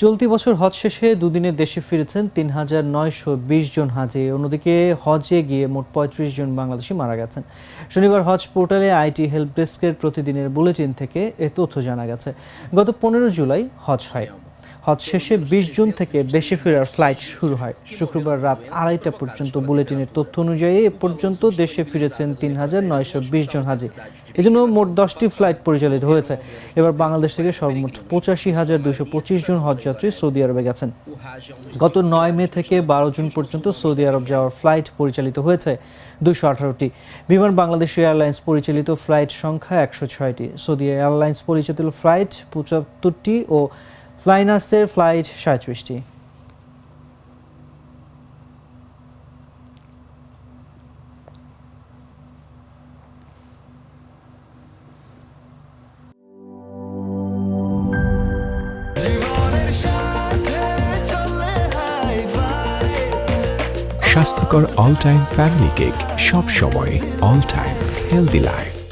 চলতি বছর হজ শেষে দুদিনে দেশে ফিরেছেন ৩,৯২০ জন হাজি। অন্যদিকে হজে গিয়ে মোট ৩৫ জন বাংলাদেশি মারা গেছেন। শনিবার হজ পোর্টালে আইটি হেল্প ডেস্কের প্রতিদিনের বুলেটিন থেকে এ তথ্য জানা গেছে। গত ১৫ জুলাই হজ হয়। হজ শেষে ২০ জুন থেকে দেশে ফেরার ফ্লাইট শুরু হয়। শুক্রবার রাত ২:৩০ পর্যন্ত বুলেটিনের তথ্য অনুযায়ী এ পর্যন্ত দেশে ফিরেছেন ৩,৯২০ জন হাজি। এজন্য মোট ১০টি ফ্লাইট পরিচালিত হয়েছে। এবার বাংলাদেশ থেকে সর্বমোট ৮৫,২২৫ জন হজযাত্রী সৌদি আরবে গেছেন। গত ৯ মে থেকে ১২ জুন পর্যন্ত সৌদি আরব যাওয়ার ফ্লাইট পরিচালিত হয়েছে ২১৮টি। বিমান বাংলাদেশ এয়ারলাইন্স পরিচালিত ফ্লাইট সংখ্যা ১০৬টি। সৌদি এয়ারলাইন্স পরিচালিত ফ্লাইট ৭৫টি ও ফ্লাইনাসের ফ্লাইট ৩৭টি। স্বাস্থ্যকর অল টাইম ফ্যামিলি কেক, সব সময় অল টাইম হেলদি লাইফ।